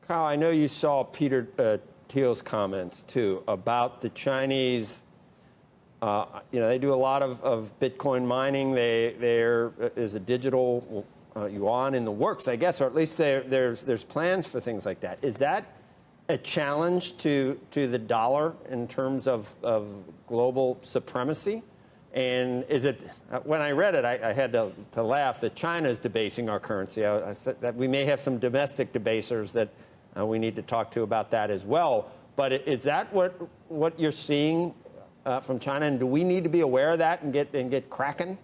Kyle, I know you saw Peter Thiel's comments, too, about the Chinese. They do a lot of Bitcoin mining. There is a digital yuan in the works, I guess, or at least there's plans for things like that. Is that a challenge to the dollar in terms of global supremacy? And is it, when I read it, I had to laugh that China is debasing our currency. I said that we may have some domestic debasers that we need to talk to about that as well. But is that what you're seeing from China? And do we need to be aware of that and get cracking?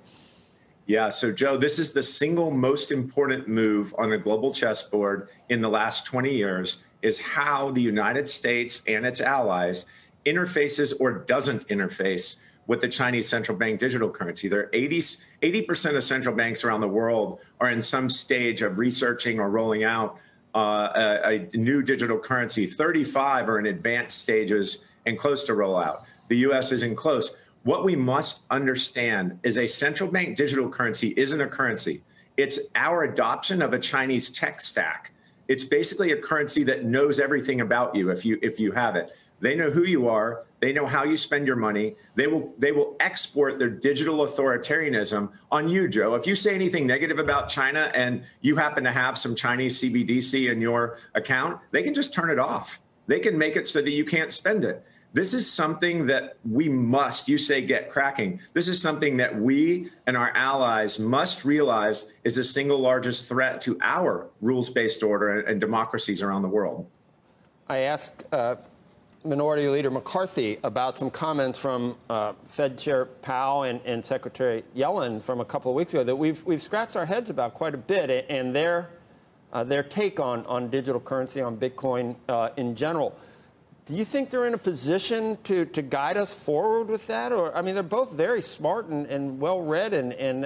Yeah, so Joe, this is the single most important move on the global chessboard in the last 20 years, is how the United States and its allies interfaces or doesn't interface with the Chinese central bank digital currency. There are 80% of central banks around the world are in some stage of researching or rolling out a new digital currency. 35 are in advanced stages and close to rollout. The US is in close. What we must understand is a central bank digital currency isn't a currency. It's our adoption of a Chinese tech stack. It's basically a currency that knows everything about you if you have it. They know who you are. They know how you spend your money. They will export their digital authoritarianism on you, Joe. If you say anything negative about China and you happen to have some Chinese CBDC in your account, they can just turn it off. They can make it so that you can't spend it. This is something that we must, you say, get cracking. This is something that we and our allies must realize is the single largest threat to our rules-based order and democracies around the world. I asked Minority Leader McCarthy about some comments from Fed Chair Powell and Secretary Yellen from a couple of weeks ago that we've scratched our heads about quite a bit, and their take on digital currency, on Bitcoin in general. Do you think they're in a position to guide us forward with that? Or, I mean, they're both very smart and well-read, and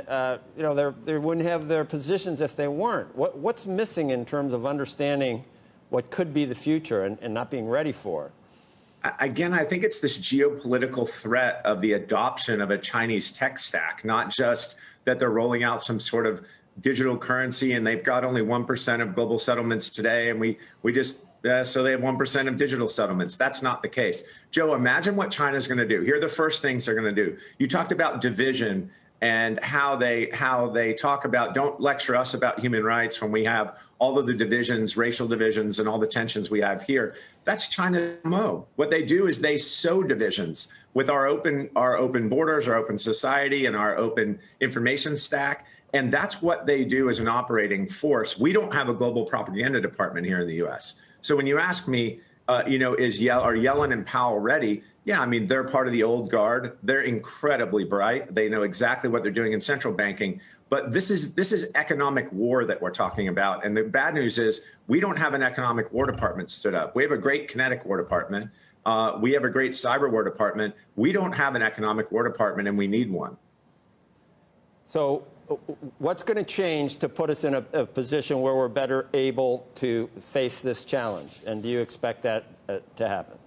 they wouldn't have their positions if they weren't. What's missing in terms of understanding what could be the future and not being ready for it? Again, I think it's this geopolitical threat of the adoption of a Chinese tech stack, not just that they're rolling out some sort of digital currency and they've got only 1% of global settlements today, and so they have 1% of digital settlements. That's not the case. Joe, imagine what China's going to do. Here are the first things they're going to do. You talked about division and how they talk about, don't lecture us about human rights when we have all of the divisions, racial divisions, and all the tensions we have here. That's China's MO. What they do is they sow divisions with our open borders, our open society, and our open information stack. And that's what they do as an operating force. We don't have a global propaganda department here in the US. So when you ask me, are Yellen and Powell ready? Yeah, I mean, they're part of the old guard. They're incredibly bright. They know exactly what they're doing in central banking. But this is economic war that we're talking about. And the bad news is we don't have an economic war department stood up. We have a great kinetic war department. We have a great cyber war department. We don't have an economic war department, and we need one. So what's going to change to put us in a position where we're better able to face this challenge? And do you expect that to happen?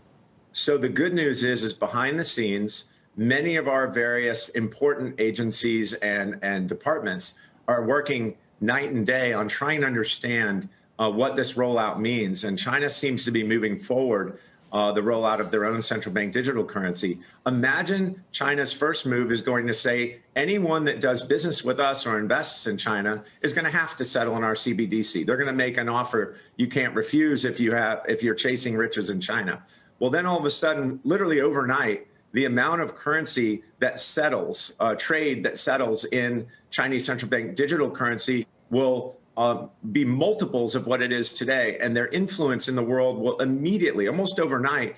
So the good news is behind the scenes, many of our various important agencies and departments are working night and day on trying to understand what this rollout means. And China seems to be moving forward the rollout of their own central bank digital currency. Imagine China's first move is going to say anyone that does business with us or invests in China is going to have to settle in our CBDC. They're going to make an offer you can't refuse if you're chasing riches in China. Well, then all of a sudden, literally overnight, the amount of currency that settles, trade that settles in Chinese central bank digital currency will be multiples of what it is today. And their influence in the world will immediately, almost overnight,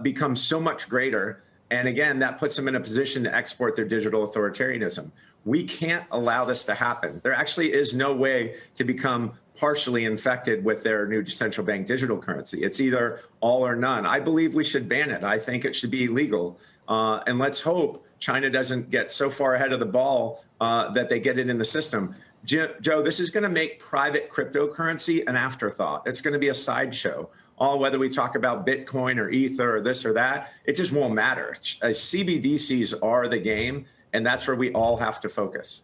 become so much greater. And again, that puts them in a position to export their digital authoritarianism. We can't allow this to happen. There actually is no way to become partially infected with their new central bank digital currency. It's either all or none. I believe we should ban it. I think it should be illegal. And let's hope China doesn't get so far ahead of the ball that they get it in the system. Joe, this is going to make private cryptocurrency an afterthought. It's going to be a sideshow. Whether we talk about Bitcoin or Ether or this or that, it just won't matter. CBDCs are the game, and that's where we all have to focus.